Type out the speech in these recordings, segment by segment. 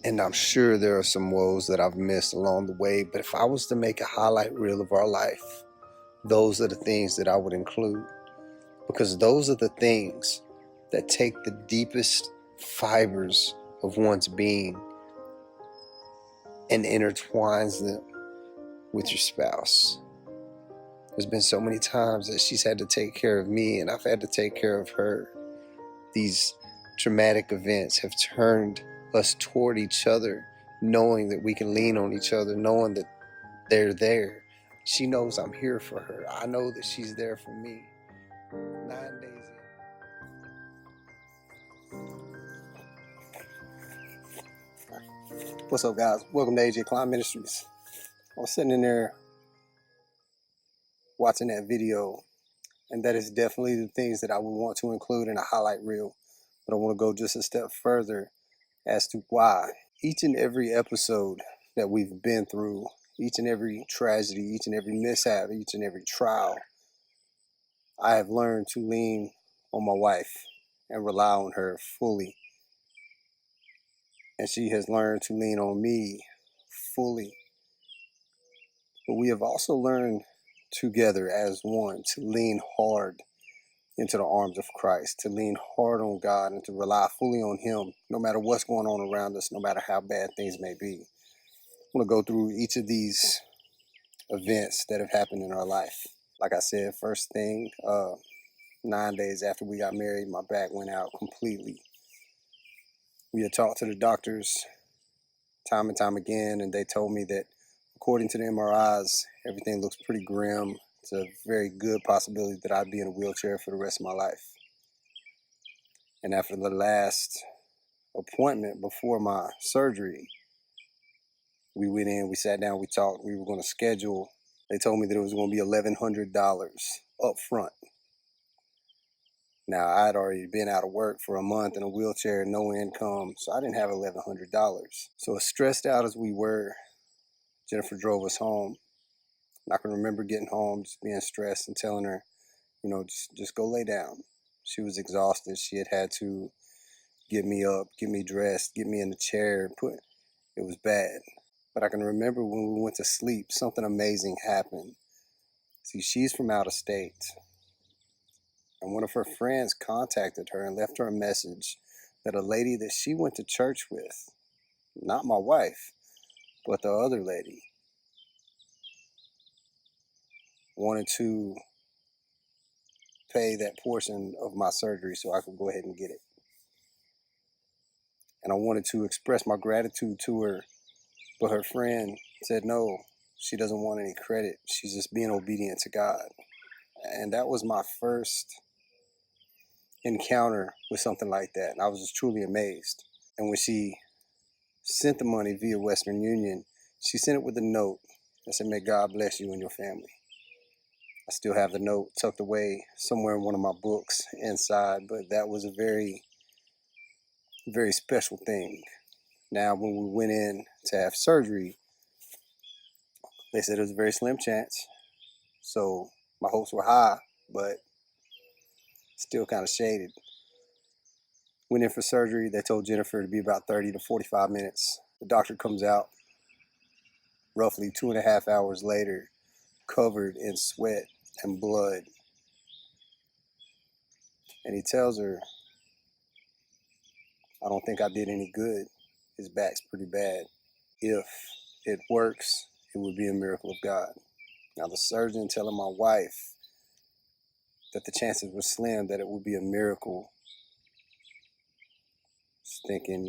And I'm sure there are some woes that I've missed along the way, but if I was to make a highlight reel of our life, those are the things that I would include, because those are the things that take the deepest fibers of one's being and intertwines them with your spouse. There's been so many times that she's had to take care of me and I've had to take care of her. These traumatic events have turned us toward each other, knowing that we can lean on each other, knowing that they're there. She knows I'm here for her. I know that she's there for me. 9 days in. What's up, guys? Welcome to AJ Cline Ministries. I was sitting in there watching that video, and that is definitely the things that I would want to include in a highlight reel. But I want to go just a step further as to why. Each and every episode that we've been through, each and every tragedy, each and every mishap, each and every trial, I have learned to lean on my wife and rely on her fully. And she has learned to lean on me fully. But we have also learned together as one to lean hard into the arms of Christ, to lean hard on God and to rely fully on Him, no matter what's going on around us, no matter how bad things may be. I'm going to go through each of these events that have happened in our life. Like I said, first thing, 9 days after we got married, my back went out completely. We had talked to the doctors time and time again, and they told me that according to the MRIs, everything looks pretty grim. It's a very good possibility that I'd be in a wheelchair for the rest of my life. And after the last appointment before my surgery, we went in, we sat down, we talked, we were going to schedule. They told me that it was going to be $1,100 up front. Now, I'd already been out of work for a month in a wheelchair, no income, so I didn't have $1,100. So as stressed out as we were, Jennifer drove us home. I can remember getting home, just being stressed and telling her, just go lay down. She was exhausted. She had to get me up, get me dressed, get me in the chair. It was bad. But I can remember when we went to sleep, something amazing happened. See, she's from out of state. And one of her friends contacted her and left her a message that a lady that she went to church with, not my wife, but the other lady, wanted to pay that portion of my surgery so I could go ahead and get it. And I wanted to express my gratitude to her, but her friend said no, she doesn't want any credit. She's just being obedient to God. And that was my first encounter with something like that. And I was just truly amazed. And when she sent the money via Western Union, she sent it with a note that said, "May God bless you and your family." I still have the note tucked away somewhere in one of my books inside, but that was a very, very special thing. Now, when we went in to have surgery, they said it was a very slim chance. So my hopes were high, but still kind of shaded. Went in for surgery. They told Jennifer to be about 30 to 45 minutes. The doctor comes out roughly 2.5 hours later, covered in sweat and blood. And he tells her, "I don't think I did any good. His back's pretty bad. If it works, it would be a miracle of God." Now the surgeon telling my wife that the chances were slim that it would be a miracle. Just thinking,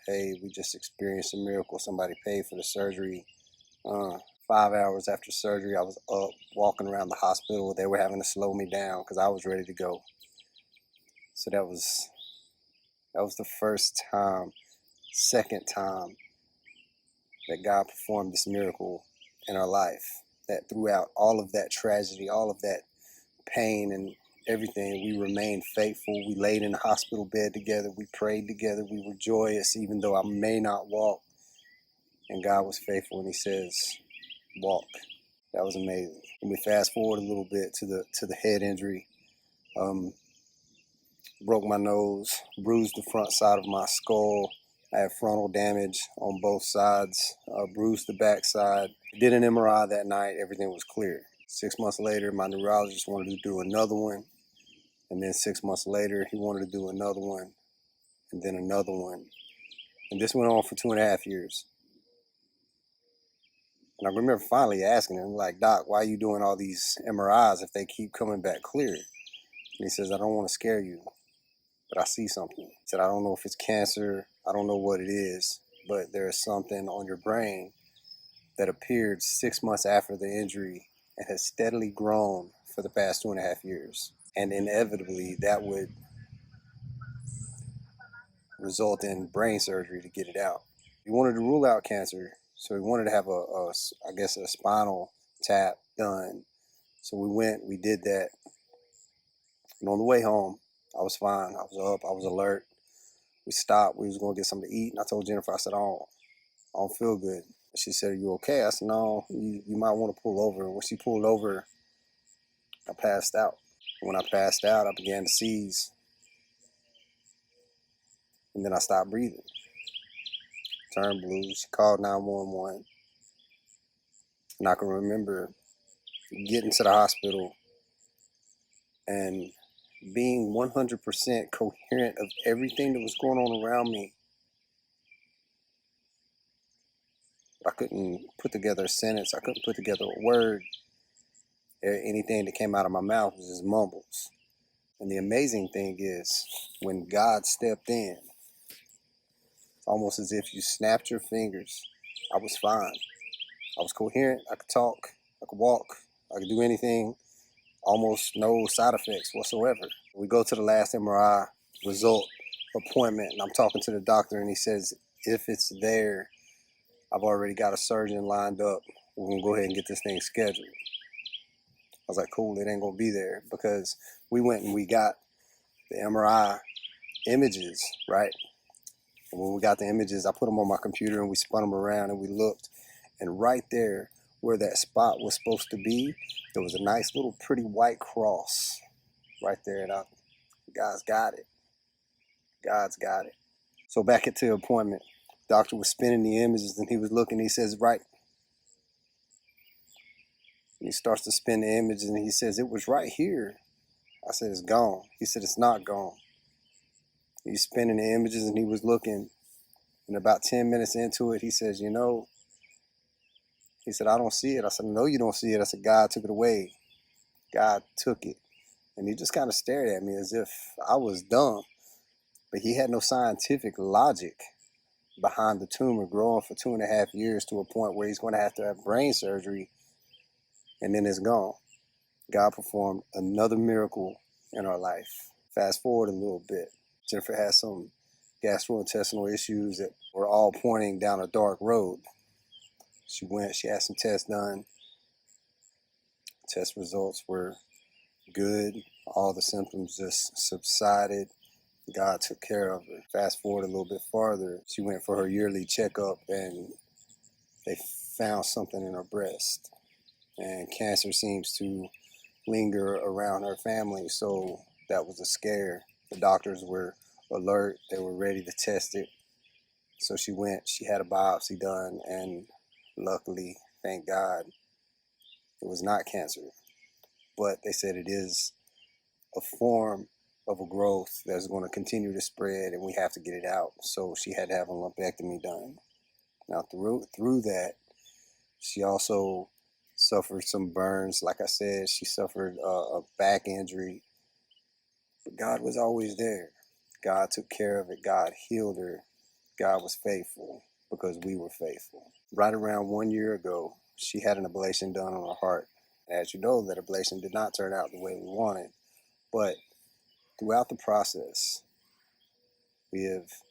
hey, we just experienced a miracle. Somebody paid for the surgery. 5 hours after surgery, I was up walking around the hospital. They were having to slow me down because I was ready to go. So that was the first time, second time that God performed this miracle in our life. That throughout all of that tragedy, all of that pain and everything, we remained faithful. We laid in the hospital bed together. We prayed together. We were joyous, even though I may not walk. And God was faithful, and He says, "Walk." That was amazing. And we fast forward a little bit to the head injury. Broke my nose, bruised the front side of my skull, I had frontal damage on both sides, bruised the backside. Did an MRI that night, everything was clear. 6 months later, my neurologist wanted to do another one. And then 6 months later, he wanted to do another one, and then another one. And this went on for 2.5 years. And I remember finally asking him, like, Doc, why are you doing all these MRIs if they keep coming back clear? And he says, I don't want to scare you, but I see something. He said, I don't know if it's cancer. I don't know what it is, but there's something on your brain that appeared 6 months after the injury and has steadily grown for the past 2.5 years. And inevitably, that would result in brain surgery to get it out. He wanted to rule out cancer, so he wanted to have a spinal tap done. So we went, we did that. And on the way home, I was fine. I was up, I was alert. We stopped, we was going to get something to eat, and I told Jennifer, I said, I don't feel good. She said, are you okay? I said, no, you might want to pull over. And when she pulled over, I passed out. When I passed out, I began to seize, and then I stopped breathing. Turned blue. She called 911. And I can remember getting to the hospital and being 100% coherent of everything that was going on around me. I couldn't put together a sentence. I couldn't put together a word. Anything that came out of my mouth was just mumbles. And the amazing thing is, when God stepped in, it's almost as if you snapped your fingers. I was fine. I was coherent. I could talk. I could walk. I could do anything. Almost no side effects whatsoever. We go to the last MRI result appointment, and I'm talking to the doctor, and he says, if it's there, I've already got a surgeon lined up. We're going to go ahead and get this thing scheduled. I was like, cool, it ain't going to be there, because we went and we got the MRI images, right? And when we got the images, I put them on my computer and we spun them around and we looked. And right there where that spot was supposed to be, there was a nice little pretty white cross right there. And God's got it. God's got it. So back at the appointment, doctor was spinning the images and he was looking. He says, right. And he starts to spin the images and he says, it was right here. I said, it's gone. He said, it's not gone. He's spinning the images and he was looking. And about 10 minutes into it, he says, he said, I don't see it. I said, no, you don't see it. I said, God took it away. God took it. And he just kind of stared at me as if I was dumb. But he had no scientific logic behind the tumor growing for 2.5 years to a point where he's going to have brain surgery, and then it's gone. God performed another miracle in our life. Fast forward a little bit. Jennifer had some gastrointestinal issues that were all pointing down a dark road. She had some tests done. Test results were good. All the symptoms just subsided. God took care of her. Fast forward a little bit farther, she went for her yearly checkup and they found something in her breast. And cancer seems to linger around her family, so that was a scare. The doctors were alert. They were ready to test it. So she went, she had a biopsy done, and luckily, thank God, it was not cancer. But they said it is a form of a growth that's going to continue to spread, and we have to get it out. So she had to have a lumpectomy done. Now, through that, she also suffered some burns. Like I said, she suffered a back injury. But God was always there. God took care of it. God healed her. God was faithful because we were faithful. Right around 1 year ago, she had an ablation done on her heart. As you know, that ablation did not turn out the way we wanted. But throughout the process, we have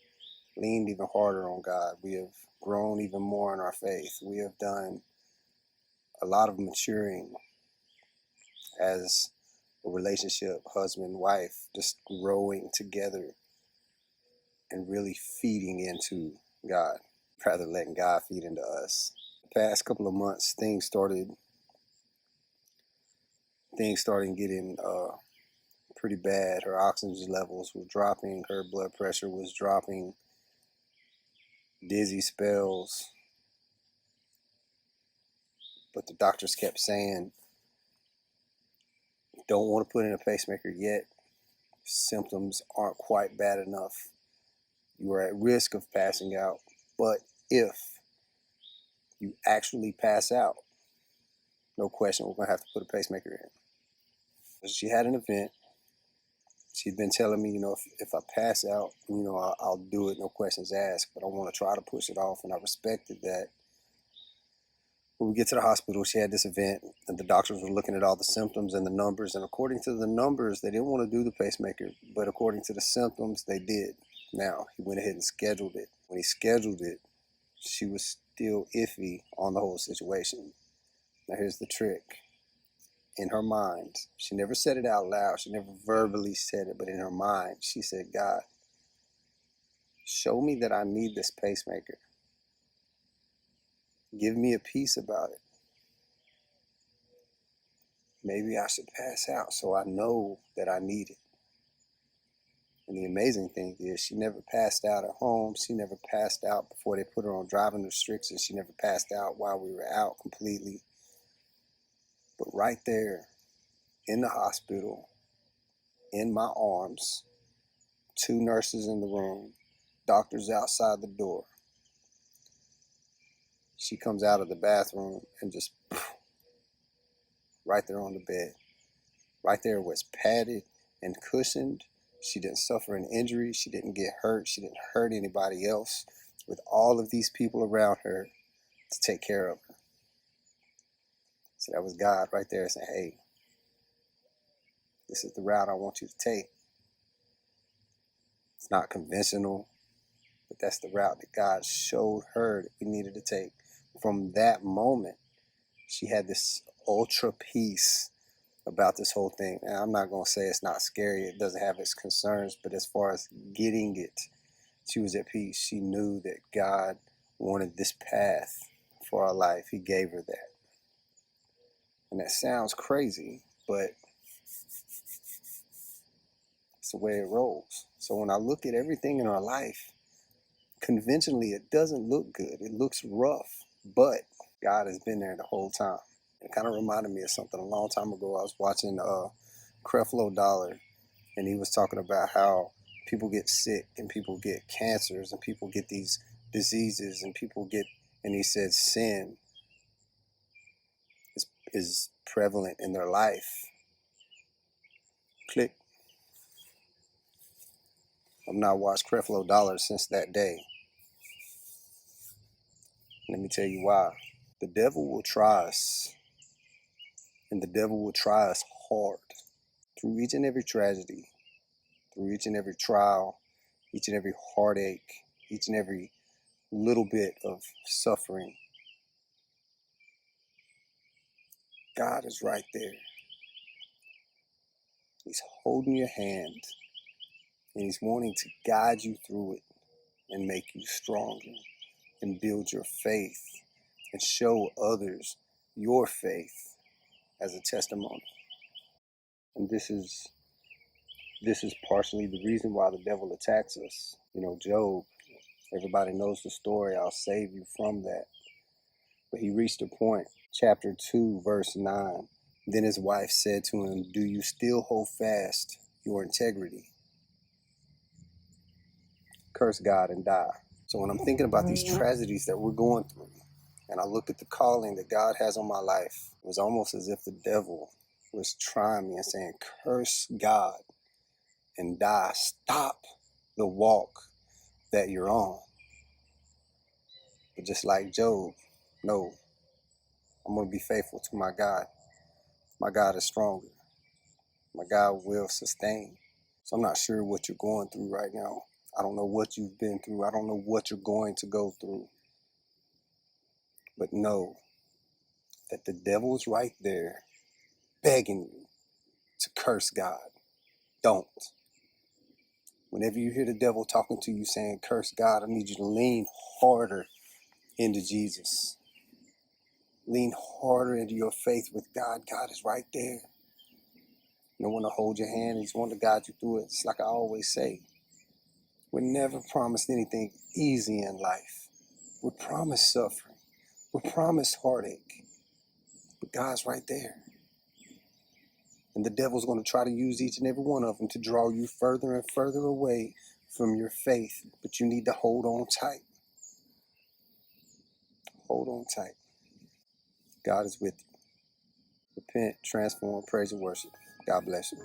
leaned even harder on God. We have grown even more in our faith. We have done a lot of maturing as a relationship, husband, wife, just growing together and really feeding into God, rather letting God feed into us. The past couple of months, things started getting pretty bad. Her oxygen levels were dropping. Her blood pressure was dropping. dizzy spells. But the doctors kept saying, don't want to put in a pacemaker yet. Symptoms aren't quite bad enough. You are at risk of passing out. But if you actually pass out, no question, we're going to have to put a pacemaker in. She had an event. She'd been telling me, if I pass out, I'll do it, no questions asked. But I want to try to push it off, and I respected that. When we get to the hospital, she had this event, and the doctors were looking at all the symptoms and the numbers. And according to the numbers, they didn't want to do the pacemaker. But according to the symptoms, they did. Now, he went ahead and scheduled it. When he scheduled it, she was still iffy on the whole situation. Now, here's the trick. In her mind, she never said it out loud. She never verbally said it. But in her mind, she said, God, show me that I need this pacemaker. Give me a peace about it. Maybe I should pass out so I know that I need it. And the amazing thing is she never passed out at home. She never passed out before they put her on driving restrictions. She never passed out while we were out completely. But right there in the hospital, in my arms, 2 nurses in the room, doctors outside the door. She comes out of the bathroom and just right there on the bed. Right there was padded and cushioned. She didn't suffer an injury. She didn't get hurt. She didn't hurt anybody else, with all of these people around her to take care of her. So that was God right there saying, hey, this is the route I want you to take. It's not conventional, but that's the route that God showed her that we needed to take. From that moment, she had this ultra peace about this whole thing. And I'm not going to say it's not scary. It doesn't have its concerns. But as far as getting it, she was at peace. She knew that God wanted this path for our life. He gave her that. And that sounds crazy, but it's the way it rolls. So when I look at everything in our life, conventionally, it doesn't look good. It looks rough, but God has been there the whole time. It kind of reminded me of something a long time ago. I was watching Creflo Dollar, and he was talking about how people get sick and people get cancers and people get these diseases and and he said sin is prevalent in their life. Click. I've not watched Creflo Dollar since that day. Let me tell you why. The devil will try us, and the devil will try us hard through each and every tragedy, through each and every trial, each and every heartache, each and every little bit of suffering. God is right there. He's holding your hand, and he's wanting to guide you through it and make you stronger and build your faith and show others your faith as a testimony. And this is partially the reason why the devil attacks us. Job, everybody knows the story. I'll save you from that. But he reached a point, chapter 2, verse 9. Then his wife said to him, do you still hold fast your integrity? Curse God and die. So when I'm thinking about these tragedies that we're going through, and I look at the calling that God has on my life, it was almost as if the devil was trying me and saying, curse God and die. Stop the walk that you're on. But just like Job, no, I'm going to be faithful to my God. My God is stronger. My God will sustain. So I'm not sure what you're going through right now. I don't know what you've been through. I don't know what you're going to go through. But know that the devil is right there begging you to curse God. Don't. Whenever you hear the devil talking to you saying, curse God, I need you to lean harder into Jesus. Lean harder into your faith with God. God is right there. No one to hold your hand. He's one to guide you through it. It's like I always say, we're never promised anything easy in life. We're promised suffering. We're promised heartache. But God's right there. And the devil's going to try to use each and every one of them to draw you further and further away from your faith. But you need to hold on tight. Hold on tight. God is with you. Repent, transform, praise, and worship. God bless you.